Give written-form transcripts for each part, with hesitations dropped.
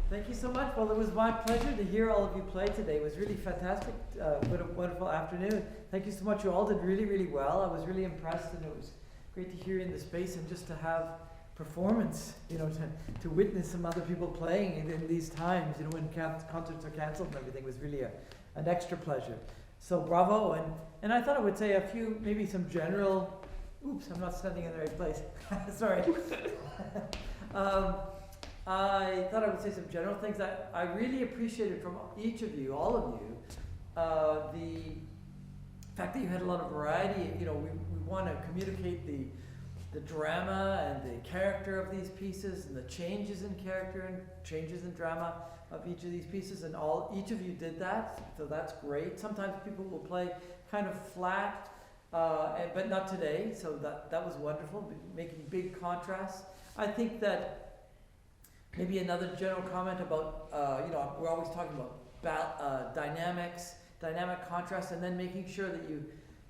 Thank you so much. Well, it was my pleasure to hear all of you play today. It was really fantastic. What a wonderful afternoon. Thank you so much. You all did really, really well. I was really impressed, and it was great to hear you in the space and just to have performance, to witness some other people playing in these times, when concerts are cancelled and everything, was really an extra pleasure. So bravo. And I thought I would say maybe some general Oops, I'm not standing in the right place. Sorry. um, I thought I would say some general things that I really appreciated from each of you, all of you. The fact that you had a lot of variety. You know, we want to communicate the drama and the character of these pieces and the changes in character and changes in drama of each of these pieces, and each of you did that, so that's great. Sometimes people will play kind of flat, but not today, so that was wonderful, making big contrasts. I think that maybe another general comment about, we're always talking about dynamic contrast, and then making sure that you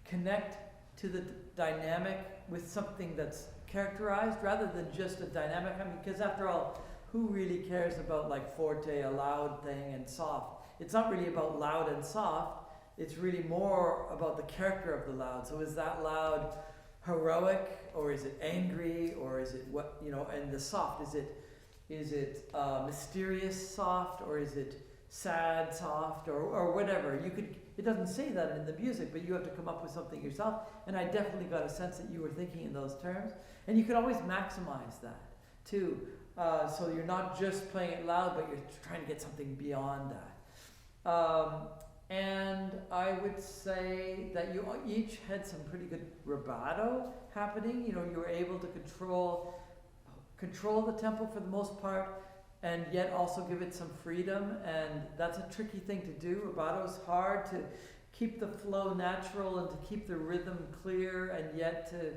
connect to the dynamic with something that's characterized rather than just a dynamic. I mean, because after all, who really cares about like forte, a loud thing, and soft? It's not really about loud and soft. It's really more about the character of the loud. So is that loud heroic, or is it angry, or is it what, and the soft, is it mysterious soft, or is it sad soft, or whatever? It doesn't say that in the music, but you have to come up with something yourself, and I definitely got a sense that you were thinking in those terms, and you could always maximize that too. So you're not just playing it loud, but you're trying to get something beyond that. And I would say that you each had some pretty good rubato happening. You were able to control the tempo for the most part, and yet also give it some freedom. And that's a tricky thing to do. Rubato is hard to keep the flow natural and to keep the rhythm clear, and yet to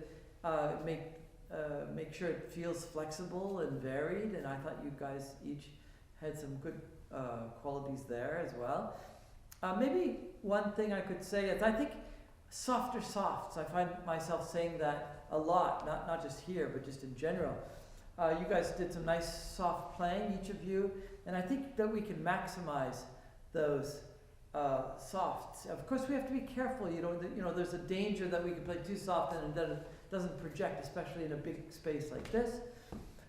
make sure it feels flexible and varied. And I thought you guys each had some good qualities there as well. Maybe one thing I could say is I think softer softs. I find myself saying that a lot, not just here, but just in general. You guys did some nice soft playing, each of you, and I think that we can maximize those softs. Of course, we have to be careful. There's a danger that we can play too soft and then it doesn't project, especially in a big space like this.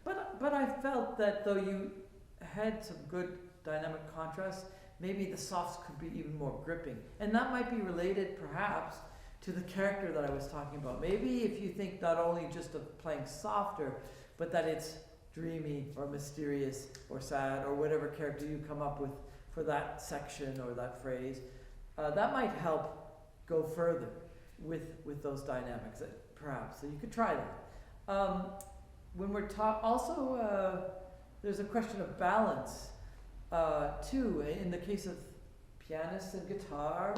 But I felt that though you had some good dynamic contrast, maybe the softs could be even more gripping. And that might be related, perhaps, to the character that I was talking about. Maybe if you think not only just of playing softer, but that it's dreamy or mysterious or sad or whatever character you come up with for that section or that phrase, that might help go further with those dynamics, perhaps. So you could try that. When we're also, there's a question of balance. Too, in the case of pianists and guitar,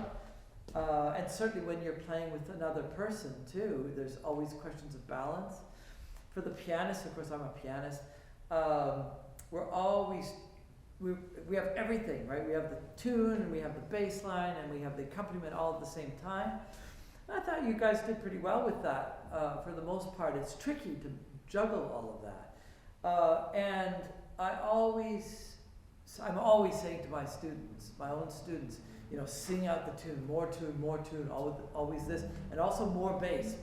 and certainly when you're playing with another person too, there's always questions of balance. For the pianist, of course I'm a pianist, we have everything, right? We have the tune, and we have the bass line, and we have the accompaniment all at the same time. And I thought you guys did pretty well with that, for the most part. It's tricky to juggle all of that. And I'm always saying to my own students, sing out the tune, more tune, always this, and also more bass,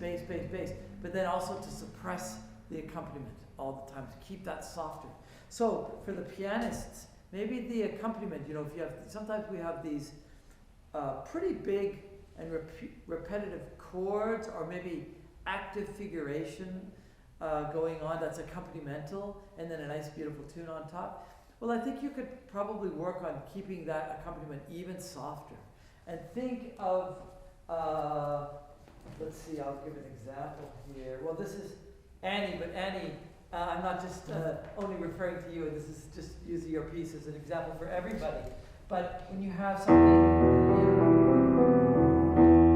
but then also to suppress the accompaniment all the time, to keep that softer. So for the pianists, maybe the accompaniment, sometimes we have these pretty big and repetitive chords, or maybe active figuration going on that's accompanimental, and then a nice beautiful tune on top. Well, I think you could probably work on keeping that accompaniment even softer. And think of, let's see, I'll give an example here. Well, this is Annie, but Annie, I'm not just only referring to you, and this is just using your piece as an example for everybody. But when you have something,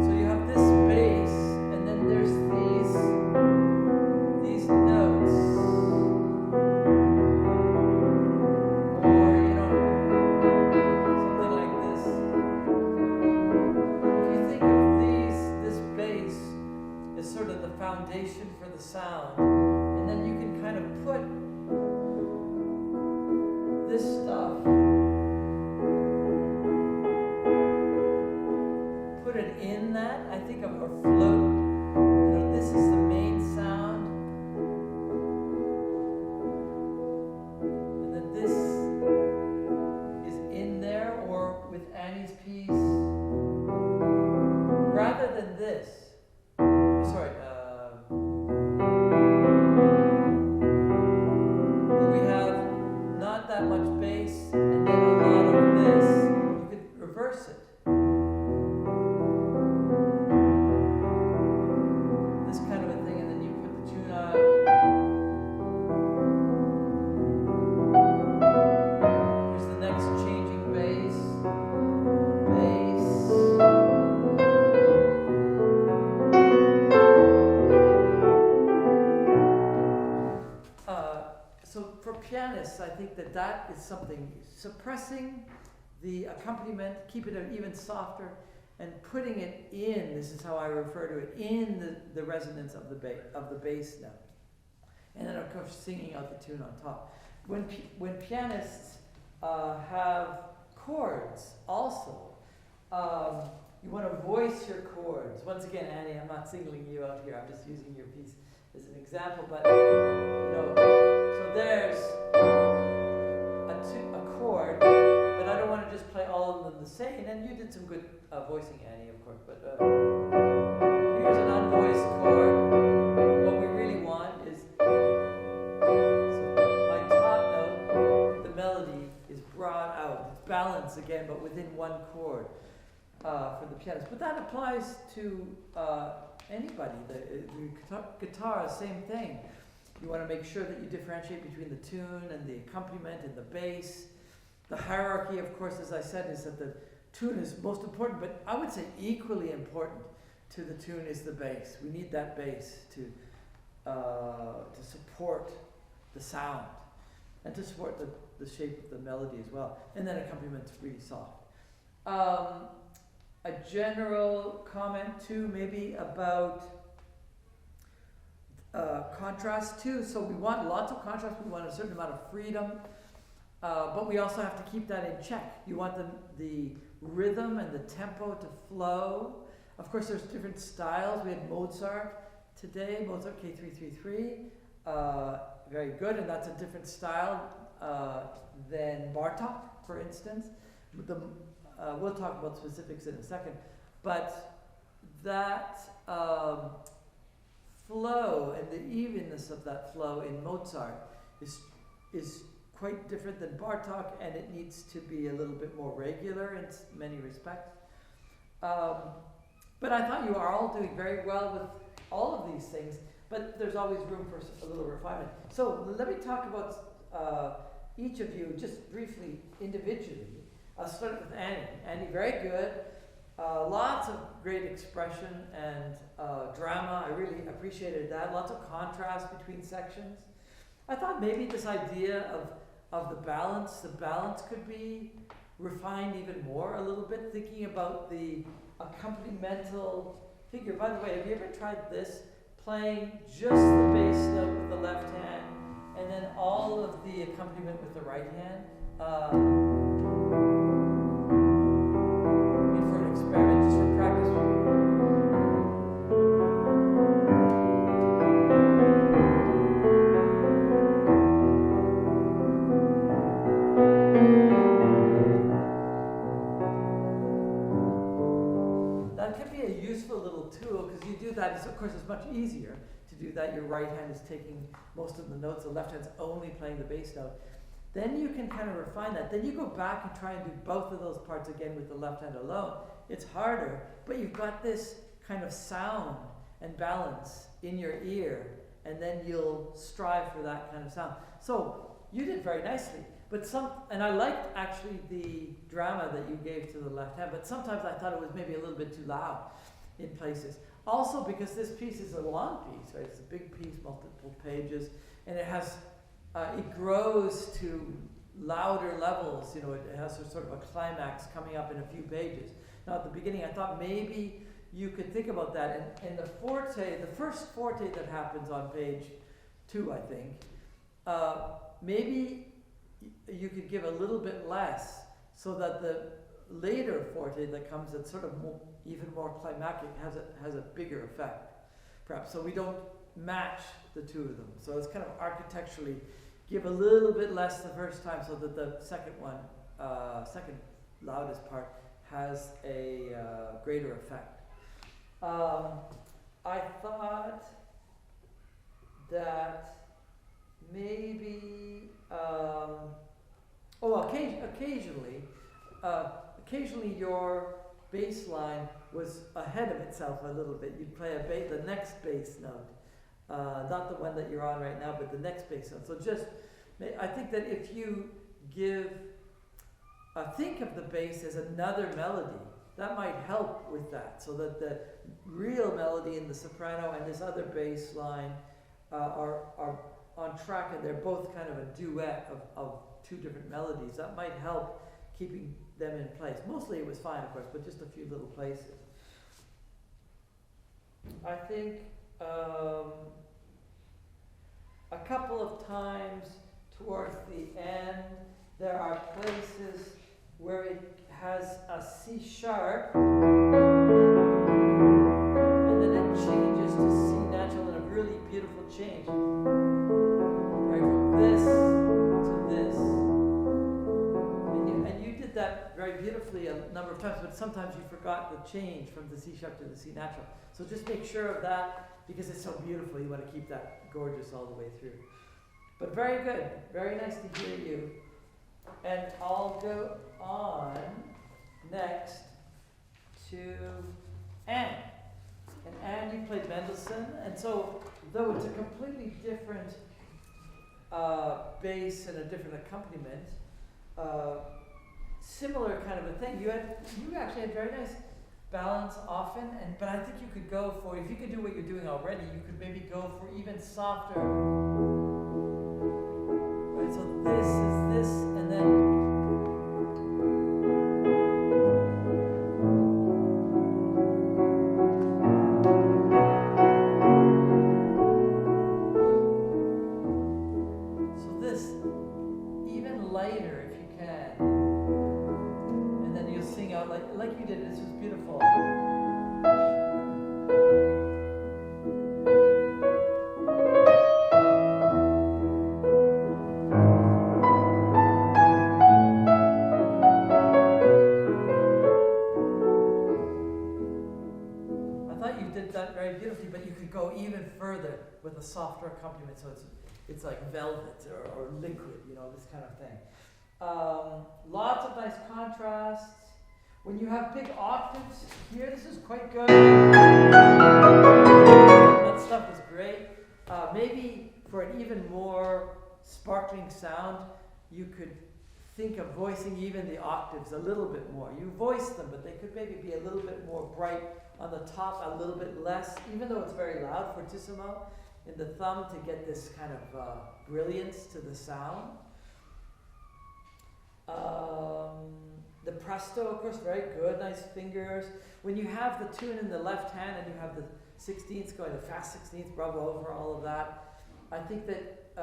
so you have this bass, and then there's these notes. Foundation for the sound, and then you can kind of put this stuff pianists, I think that is something, suppressing the accompaniment, keep it even softer, and putting it in, this is how I refer to it, in the resonance of the bass note. And then of course singing out the tune on top. When pianists have chords also, you want to voice your chords. Once again, Annie, I'm not singling you out here, I'm just using your piece as an example, but so there's a chord, but I don't want to just play all of them the same. And you did some good voicing, Annie, of course, but here's an unvoiced chord. What we really want is, so my top note, the melody is brought out. It's balanced again, but within one chord for the pianist. But that applies to anybody. The guitar, same thing. You want to make sure that you differentiate between the tune and the accompaniment and the bass. The hierarchy, of course, as I said, is that the tune is most important, but I would say equally important to the tune is the bass. We need that bass to support the sound and to support the shape of the melody as well. And then accompaniment is really soft. A general comment too, maybe about contrast too. So we want lots of contrast, we want a certain amount of freedom, but we also have to keep that in check. You want the rhythm and the tempo to flow. Of course, there's different styles. We had Mozart today, Mozart K333, very good, and that's a different style than Bartók, for instance. We'll talk about specifics in a second, but that flow and the evenness of that flow in Mozart is quite different than Bartók, and it needs to be a little bit more regular in many respects. But I thought you are all doing very well with all of these things, but there's always room for a little refinement. So let me talk about each of you just briefly individually. I'll start with Annie. Annie, very good. Lots of great expression and drama. I really appreciated that. Lots of contrast between sections. I thought maybe this idea of the balance could be refined even more a little bit, thinking about the accompanimental figure. By the way, have you ever tried this? Playing just the bass note with the left hand and then all of the accompaniment with the right hand? For an experiment, just for practice. That can be a useful little tool because you do that. Of course, it's much easier to do that. Your right hand is taking most of the notes. The left hand's only playing the bass note. Then you can kind of refine that. Then you go back and try and do both of those parts again with the left hand alone. It's harder, but you've got this kind of sound and balance in your ear, and then you'll strive for that kind of sound. So you did very nicely, and I liked actually the drama that you gave to the left hand, but sometimes I thought it was maybe a little bit too loud in places. Also because this piece is a long piece, right? It's a big piece, multiple pages, and it has it grows to louder levels. It has a sort of a climax coming up in a few pages. Now at the beginning I thought maybe you could think about that. And the first forte that happens on page 2, I think, maybe you could give a little bit less so that the later forte that comes that's sort of even more climactic has a bigger effect, perhaps. So we don't match the two of them. So it's kind of architecturally give a little bit less the first time so that the second loudest part has a greater effect. I thought that maybe occasionally your bass line was ahead of itself a little bit. You'd play the next bass note. Not the one that you're on right now, but the next bass note. So I think that if you think of the bass as another melody, that might help with that, so that the real melody in the soprano and this other bass line are on on track and they're both kind of a duet of two different melodies, that might help keeping them in place. Mostly it was fine, of course, but just a few little places. I think a couple of times towards the end, there are places where it has a C sharp, and then it changes to C natural in a really beautiful change. Right, from this to this. And you did that very beautifully a number of times, but sometimes you forgot the change from the C sharp to the C natural. So just make sure of that, because it's so beautiful. You want to keep that gorgeous all the way through. But very good. Very nice to hear you. And I'll go on next to Anne. And Anne, you played Mendelssohn. And so, though it's a completely different bass and a different accompaniment, similar kind of a thing. You actually had very nice balance often, but I think you could go for, if you could do what you're doing already, you could maybe go for even softer. Right, so this is this, and then so this even lighter if you can, and then you'll sing out like you did. This was beautiful. Beautifully, but you could go even further with a softer accompaniment, so it's like velvet or liquid, this kind of thing. Lots of nice contrasts. When you have big octaves here, this is quite good. That stuff is great. Maybe for an even more sparkling sound, you could think of voicing even the octaves a little bit more. You voice them, but they could maybe be a little bit more bright on the top, a little bit less, even though it's very loud, fortissimo, in the thumb to get this kind of brilliance to the sound. The presto, of course, very good, nice fingers. When you have the tune in the left hand and you have the 16ths going, the fast 16ths, bravo for all of that. I think that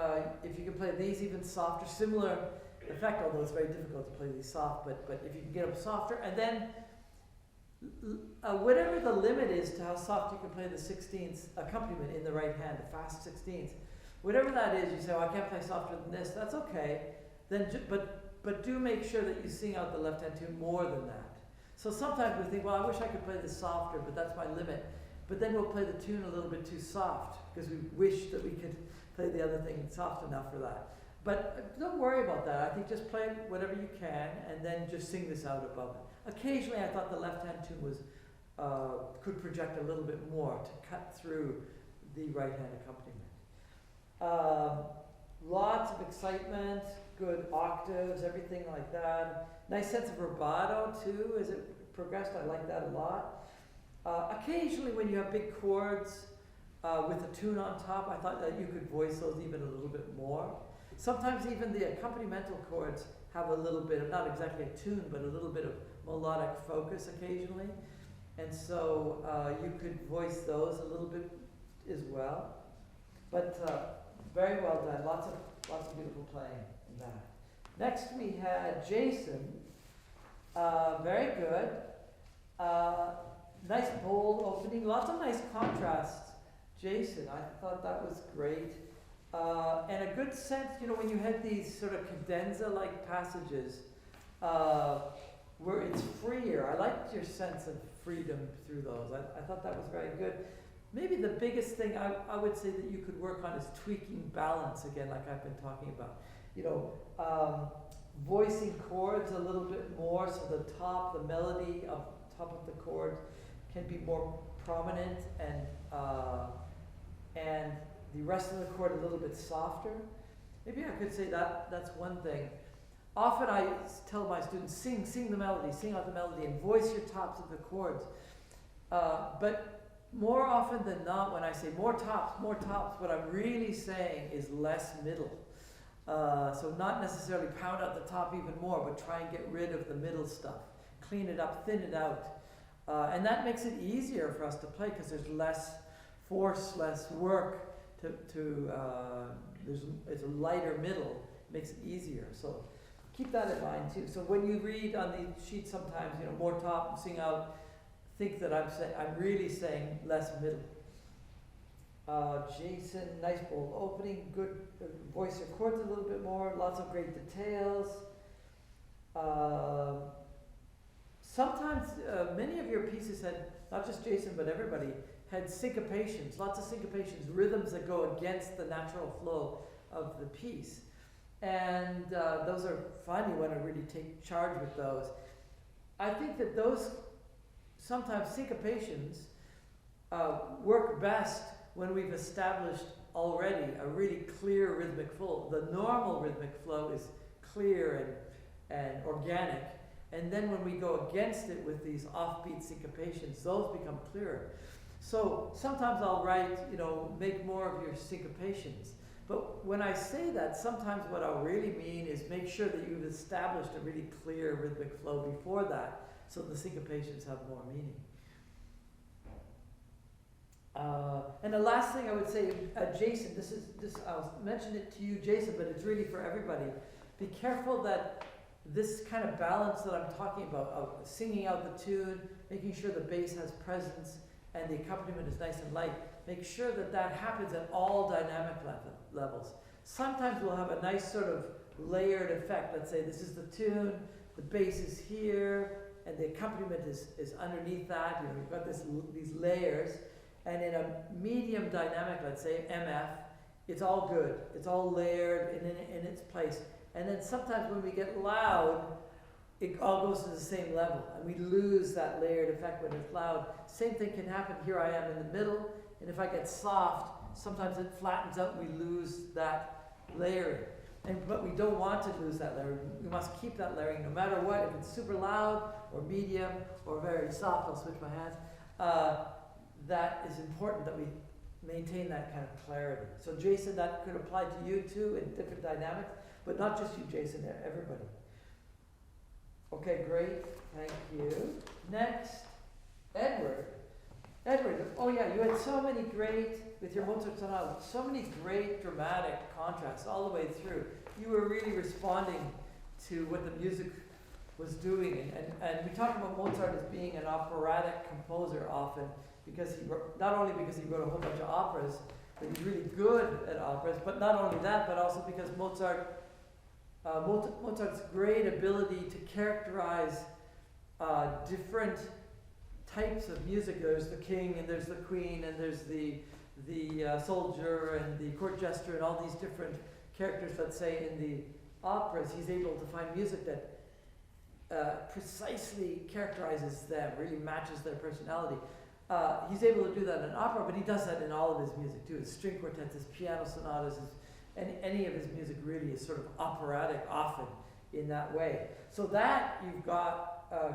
if you can play these even softer, similar effect, although it's very difficult to play these soft, but if you can get them softer, and then whatever the limit is to how soft you can play the 16th accompaniment in the right hand, the fast 16th, whatever that is, you say, I can't play softer than this, that's okay. Then, but do make sure that you sing out the left hand tune more than that. So sometimes we think, well, I wish I could play this softer, but that's my limit. But then we'll play the tune a little bit too soft because we wish that we could play the other thing soft enough for that. But don't worry about that. I think just play whatever you can and then just sing this out above it. Occasionally I thought the left-hand tune was could project a little bit more to cut through the right-hand accompaniment. Lots of excitement, good octaves, everything like that. Nice sense of rubato too as it progressed. I like that a lot. Occasionally when you have big chords with a tune on top, I thought that you could voice those even a little bit more. Sometimes even the accompanimental chords have a little bit of, not exactly a tune, but a little bit of melodic focus occasionally. And so you could voice those a little bit as well. But very well done. Lots of beautiful playing in that. Next we had Jason. Very good. Nice bold opening. Lots of nice contrasts. Jason, I thought that was great. And a good sense, when you had these sort of cadenza-like passages where it's freer. I liked your sense of freedom through those. I thought that was very good. Maybe the biggest thing I would say that you could work on is tweaking balance again, like I've been talking about. Voicing chords a little bit more, so the melody of top of the chord can be more prominent, and the rest of the chord a little bit softer. Maybe I could say that's one thing. Often I tell my students, sing the melody, sing out the melody, and voice your tops of the chords. But more often than not, when I say more tops, what I'm really saying is less middle. So not necessarily pound out the top even more, but try and get rid of the middle stuff. Clean it up, thin it out. And that makes it easier for us to play because there's less force, less work it's a lighter middle, makes it easier. So keep that in mind too. So when you read on the sheet sometimes, more top and sing out, think that I'm really saying less middle. Jason, nice bold opening, good voice your chords a little bit more, lots of great details. Sometimes many of your pieces had, not just Jason but everybody, had syncopations, lots of syncopations, rhythms that go against the natural flow of the piece. And those are fun, you want to really take charge with those. I think that those, sometimes syncopations work best when we've established already a really clear rhythmic flow. The normal rhythmic flow is clear and organic. And then when we go against it with these offbeat syncopations, those become clearer. So sometimes I'll write, make more of your syncopations. But when I say that, sometimes what I'll really mean is make sure that you've established a really clear rhythmic flow before that, so the syncopations have more meaning. And the last thing I would say, Jason, I'll mention it to you, Jason, but it's really for everybody. Be careful that this kind of balance that I'm talking about, of singing out the tune, making sure the bass has presence, and the accompaniment is nice and light, make sure that that happens at all dynamic levels. Sometimes we'll have a nice sort of layered effect. Let's say this is the tune, the bass is here, and the accompaniment is underneath that. You've got these layers. And in a medium dynamic, let's say MF, it's all good. It's all layered and in its place. And then sometimes when we get loud, it all goes to the same level, and we lose that layered effect when it's loud. Same thing can happen. Here I am in the middle, and if I get soft, sometimes it flattens out and we lose that layering. But we don't want to lose that layering. We must keep that layering no matter what. If it's super loud or medium or very soft, I'll switch my hands. That is important that we maintain that kind of clarity. So Jason, that could apply to you too in different dynamics, but not just you, Jason, everybody. Okay, great, thank you. Next, Edward. Edward, oh yeah, you had so many great, with your Mozart sonata, so many great dramatic contrasts all the way through. You were really responding to what the music was doing. And we talk about Mozart as being an operatic composer often, because not only because he wrote a whole bunch of operas, but he's really good at operas, but not only that, but also because Mozart's great ability to characterize different types of music. There's the king, and there's the queen, and there's the soldier, and the court jester, and all these different characters, let's say, in the operas. He's able to find music that precisely characterizes them, really matches their personality. He's able to do that in opera, but he does that in all of his music too. His string quartets, his piano sonatas, any of his music really is sort of operatic often in that way. So that you've got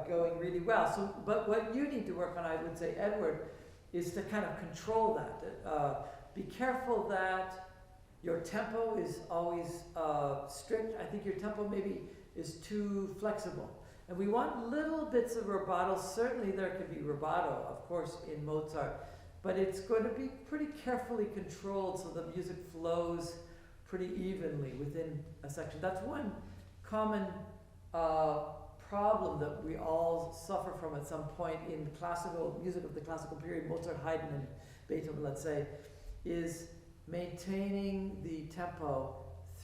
going really well. So, but what you need to work on, I would say, Edward, is to kind of control that. Be careful that your tempo is always strict. I think your tempo maybe is too flexible. And we want little bits of rubato. Certainly there can be rubato, of course, in Mozart, but it's going to be pretty carefully controlled so the music flows pretty evenly within a section. That's one common problem that we all suffer from at some point in classical music of the classical period, Mozart, Haydn, and Beethoven, let's say, is maintaining the tempo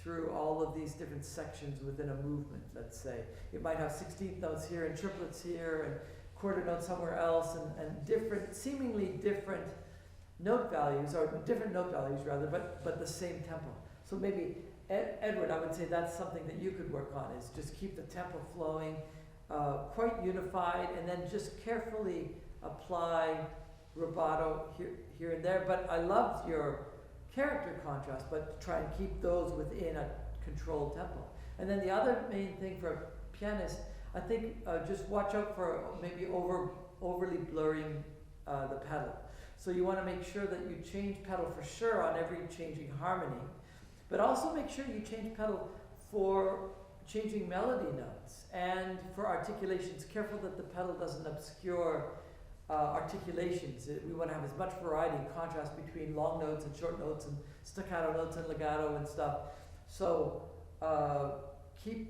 through all of these different sections within a movement, let's say. It might have 16th notes here and triplets here and quarter notes somewhere else and different, seemingly different note values, or different note values rather, but the same tempo. So maybe, Edward, I would say that's something that you could work on, is just keep the tempo flowing, quite unified, and then just carefully apply rubato here and there. But I loved your character contrast, but try and keep those within a controlled tempo. And then the other main thing for a pianist, I think just watch out for maybe overly blurring the pedal. So you want to make sure that you change pedal for sure on every changing harmony, but also make sure you change pedal for changing melody notes and for articulations. Careful that the pedal doesn't obscure articulations. We want to have as much variety and contrast between long notes and short notes and staccato notes and legato and stuff. So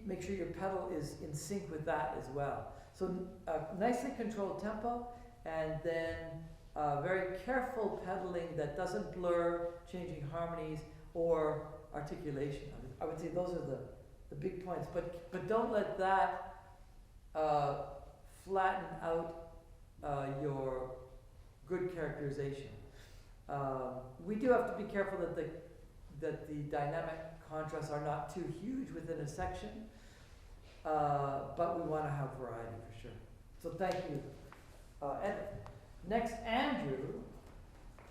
make sure your pedal is in sync with that as well. So nicely controlled tempo, and then very careful pedaling that doesn't blur changing harmonies or articulation. I would say those are the big points, but don't let that flatten out your good characterization. We do have to be careful that the dynamic contrasts are not too huge within a section, but we want to have variety for sure. So thank you. And next, Andrew.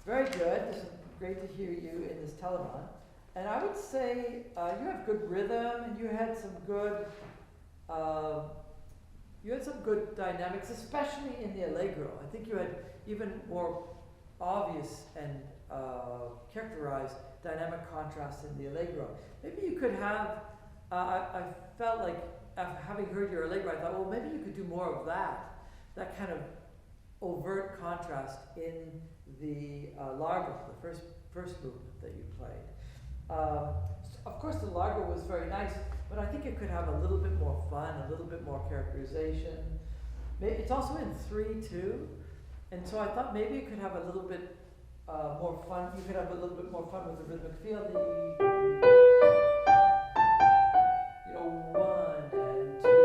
Very good. This is great to hear you in this telethon. And I would say you have good rhythm, and you had some good dynamics, especially in the allegro. I think you had even more obvious and characterized dynamic contrast in the allegro. Maybe you could have. I felt like after having heard your allegro, I thought, well, maybe you could do more of that kind of overt contrast in the largo, the first movement that you played. Of course, the largo was very nice, but I think it could have a little bit more fun, a little bit more characterization. It's also in 3/2, and so I thought maybe it could have a little bit more fun. You could have a little bit more fun with the rhythmic feel. 1 and 2 and 3.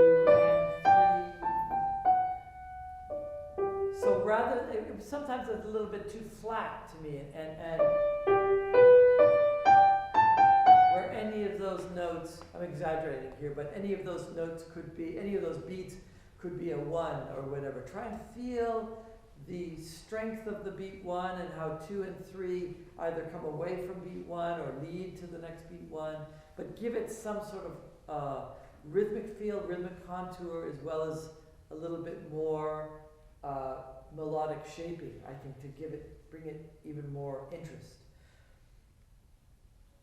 So sometimes it's a little bit too flat to me, and where any of those notes, I'm exaggerating here, but any of those notes could be, any of those beats could be a 1 or whatever. Try and feel the strength of the beat 1 and how 2 and 3 either come away from beat 1 or lead to the next beat 1, but give it some sort of rhythmic feel, rhythmic contour, as well as a little bit more melodic shaping, I think, to bring it even more interest.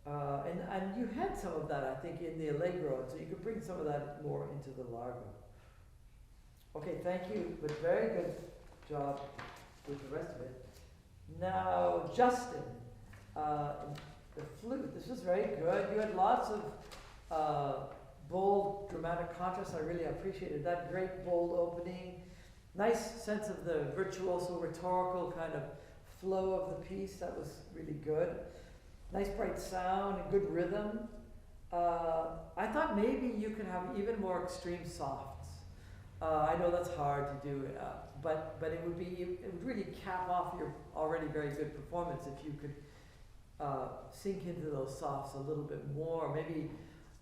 And you had some of that, I think, in the allegro, so you could bring some of that more into the largo. Okay, thank you, but very good job with the rest of it. Now, Justin, the flute. This was very good. You had lots of bold, dramatic contrast. I really appreciated that. Great, bold opening. Nice sense of the virtuoso, rhetorical kind of flow of the piece. That was really good. Nice, bright sound and good rhythm. I thought maybe you could have even more extreme softs. I know that's hard to do, but it would really cap off your already very good performance if you could sink into those softs a little bit more. Maybe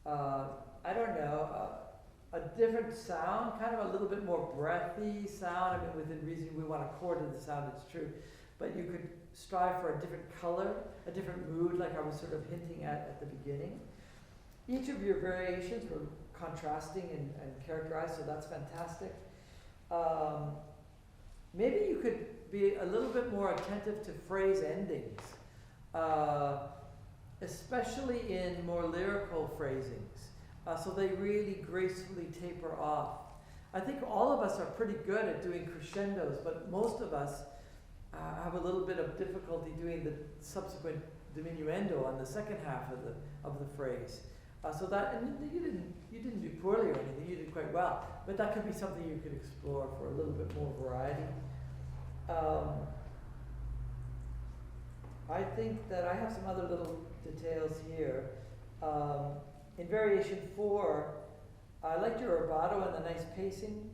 I don't know, a different sound, kind of a little bit more breathy sound. I mean, within reason, we want to core to the sound. It's true, but you could strive for a different color, a different mood, like I was sort of hinting at the beginning. Each of your variations were contrasting and characterized, so that's fantastic. Maybe you could be a little bit more attentive to phrase endings, especially in more lyrical phrasings, so they really gracefully taper off. I think all of us are pretty good at doing crescendos, but most of us have a little bit of difficulty doing the subsequent diminuendo on the second half of the phrase. So that, and you didn't do poorly or anything. You did quite well, but that could be something you could explore for a little bit more variety. I think that I have some other little details here. In variation 4, I liked your rubato and the nice pacing.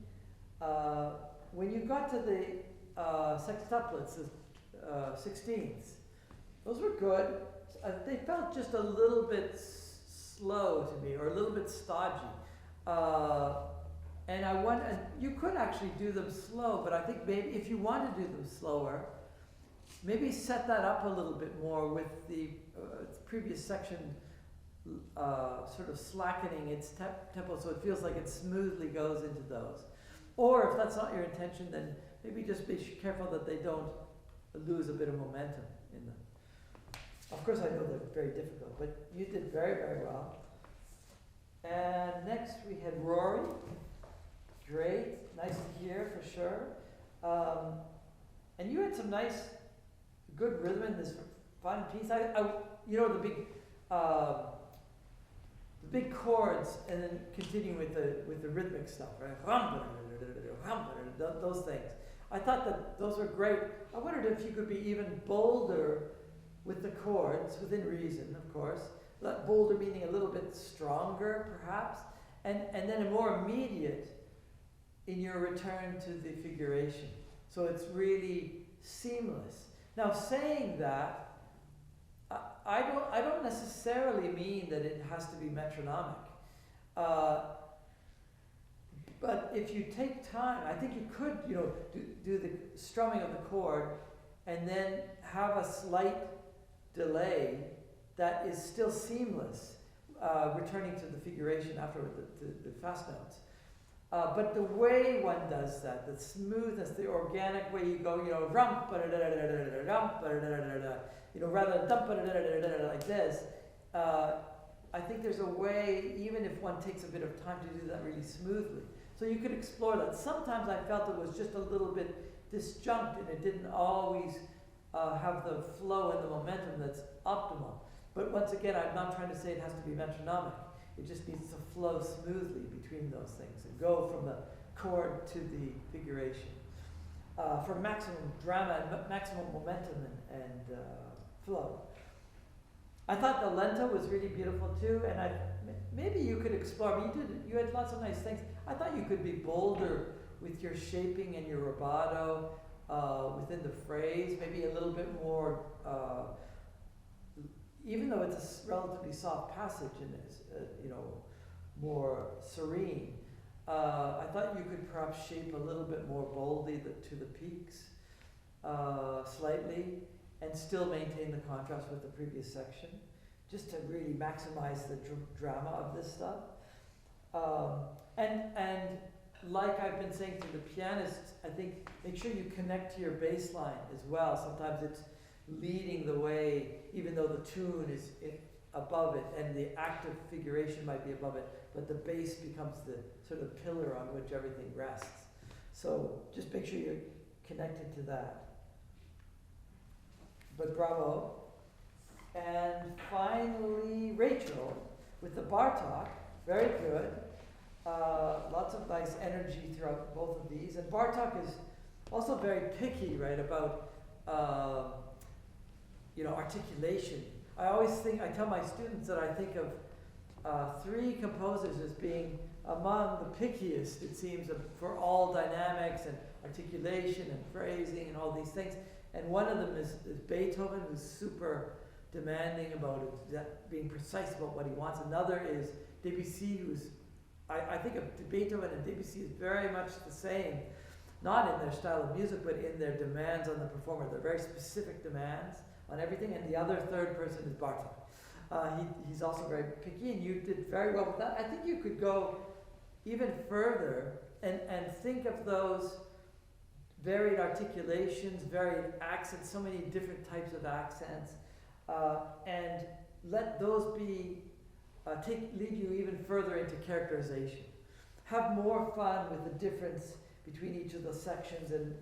When you got to the sextuplets, the 16ths, those were good. They felt just a little bit slow to me, or a little bit stodgy. And you could actually do them slow, but I think maybe if you want to do them slower, maybe set that up a little bit more with the previous section sort of slackening its tempo so it feels like it smoothly goes into those. Or if that's not your intention, then maybe just be careful that they don't lose a bit of momentum in them. Of course, I know they're very difficult, but you did very, very well. And next we had Rory. Great, nice to hear for sure. And you had some nice, good rhythm in this fun piece. You know, the big chords, and then continue with the rhythmic stuff, right? Those things. I thought that those were great. I wondered if you could be even bolder with the chords, within reason, of course. Bolder meaning a little bit stronger, perhaps, and then more immediate in your return to the figuration. So it's really seamless. Now, saying that, I don't necessarily mean that it has to be metronomic. But if you take time, I think you could, do the strumming of the chord and then have a slight delay that is still seamless, returning to the figuration after the fast notes. But the way one does that, the smoothness, the organic way you go, rump, rather than dump, like this, I think there's a way, even if one takes a bit of time to do that really smoothly. So you could explore that. Sometimes I felt it was just a little bit disjunct and it didn't always have the flow and the momentum that's optimal. But once again, I'm not trying to say it has to be metronomic. It just needs to flow smoothly between those things and go from the chord to the figuration for maximum drama and maximum momentum and flow. I thought the lento was really beautiful too, and maybe you could explore. You had lots of nice things. I thought you could be bolder with your shaping and your rubato within the phrase. Maybe a little bit more. Even though it's a relatively soft passage and is, more serene, I thought you could perhaps shape a little bit more boldly to the peaks, slightly, and still maintain the contrast with the previous section, just to really maximize the drama of this stuff. And like I've been saying to the pianists, I think make sure you connect to your bass line as well. Sometimes it's leading the way, even though the tune is above it and the active figuration might be above it, but the bass becomes the sort of pillar on which everything rests. So just make sure you're connected to that. But bravo. And finally, Rachel with the Bartok, very good. Lots of nice energy throughout both of these. And Bartok is also very picky, right, about articulation. I tell my students that I think of three composers as being among the pickiest, it seems, for all dynamics and articulation and phrasing and all these things. And one of them is Beethoven, who's super demanding about it, being precise about what he wants. Another is Debussy, who's, I think of Beethoven and Debussy is very much the same, not in their style of music, but in their demands on the performer. They're very specific demands on everything. And the other third person is Bartok. He's also very picky, and you did very well with that. I think you could go even further and think of those varied articulations, varied accents, so many different types of accents, and let those be lead you even further into characterization. Have more fun with the difference between each of the sections, and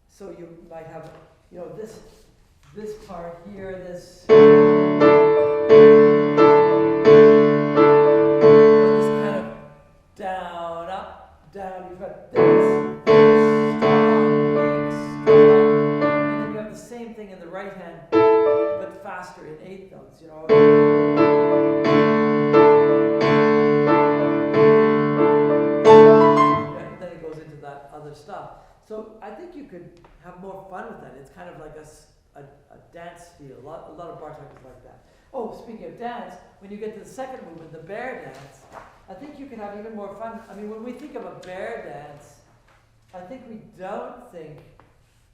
so you might have, this part here, this kind of down, up, down. You've got this strong, and then you have the same thing in the right hand, but faster in eighth notes. And then it goes into that other stuff. So I think you could have more fun with that. It's kind of like a dance feel. A lot of Bartok is like that. Oh, speaking of dance, when you get to the second movement, the bear dance, I think you can have even more fun. I mean, when we think of a bear dance, I think we don't think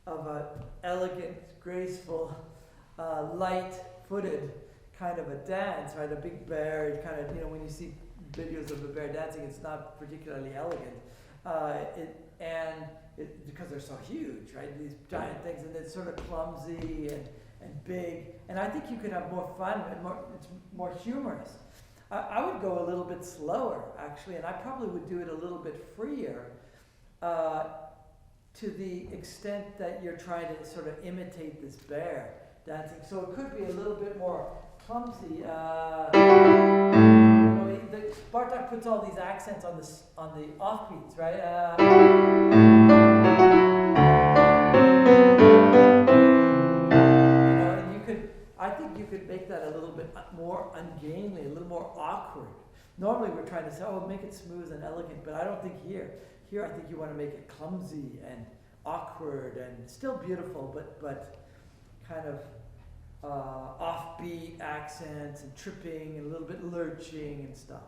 of an elegant, graceful, light-footed kind of a dance, right? A big bear, kind of, when you see videos of a bear dancing, it's not particularly elegant. and because they're so huge, right? These giant things, and it's sort of clumsy and big. And I think you could have more fun and it's more humorous. I would go a little bit slower, actually, and I probably would do it a little bit freer, to the extent that you're trying to sort of imitate this bear dancing. So it could be a little bit more clumsy. Bartok puts all these accents on the offbeats, right? And I think you could make that a little bit more ungainly, a little more awkward. Normally we're trying to say, oh, make it smooth and elegant, but I don't think here. Here I think you want to make it clumsy and awkward and still beautiful, but kind of offbeat accents and tripping and a little bit lurching and stuff.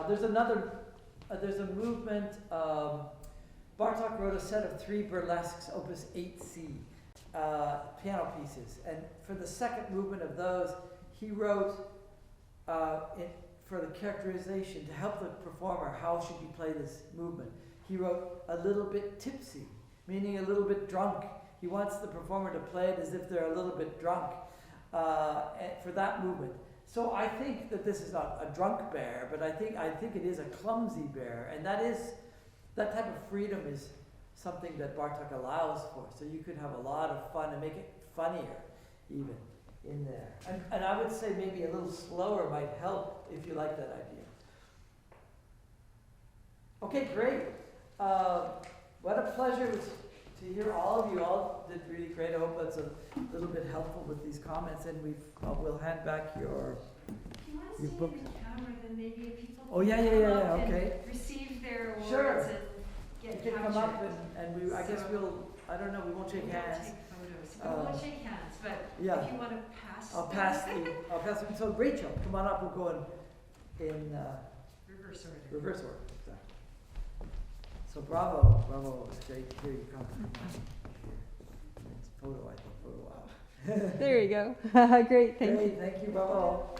There's a movement. Bartok wrote a set of 3 burlesques, Opus 8C, piano pieces, and for the second movement of those, he wrote for the characterization to help the performer. How should you play this movement? He wrote a little bit tipsy, meaning a little bit drunk. He wants the performer to play it as if they're a little bit drunk for that movement. So I think that this is not a drunk bear, but I think it is a clumsy bear, and that type of freedom is something that Bartok allows for. So you could have a lot of fun and make it funnier, even in there. And I would say maybe a little slower might help if you like that idea. Okay, great. What a pleasure to hear all of you. All did really great. I hope that's a little bit helpful with these comments, and we'll hand back your book. In the camera, then maybe if people Okay. receive their awards Sure. and get You can come up captured. and we. I guess I don't know. We won't shake hands. Take photos. We won't shake hands, but Yeah. if you want to pass. I'll pass them. So Rachel, come on up. We'll go in Reverse order. reverse order. Exactly. So bravo. It's great to hear you come. It's photo op. There you go. Great, thank you. Thank you, bravo.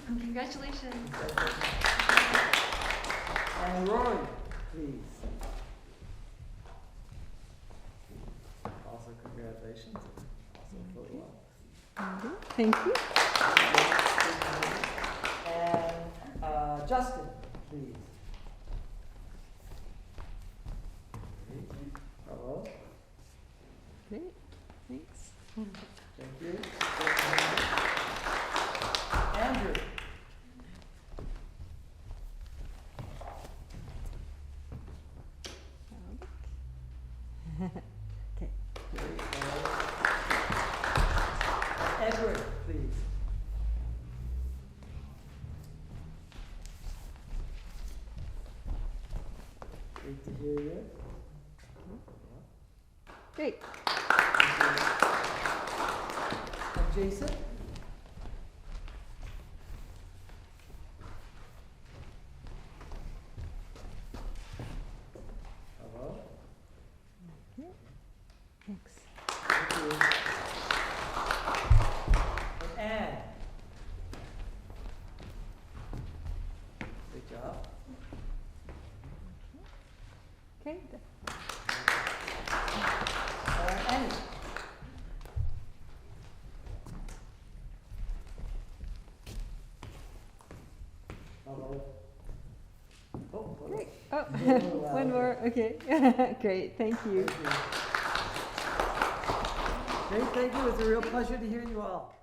Congratulations. And Rory, please. Also, congratulations. Also, photo op. Thank you. And Justin, please. Bravo. Great, thanks. Thank you. Andrew. Okay. Edward, please. Great to hear you. Great. And Jason? Hello? Thanks. Thank you. And Anne? Good job. Okay. Annie? Hello? Oh, Great. Oh, wow. one more. Okay. Great. Thank you. Thank you. Great, thank you. It's a real pleasure to hear you all.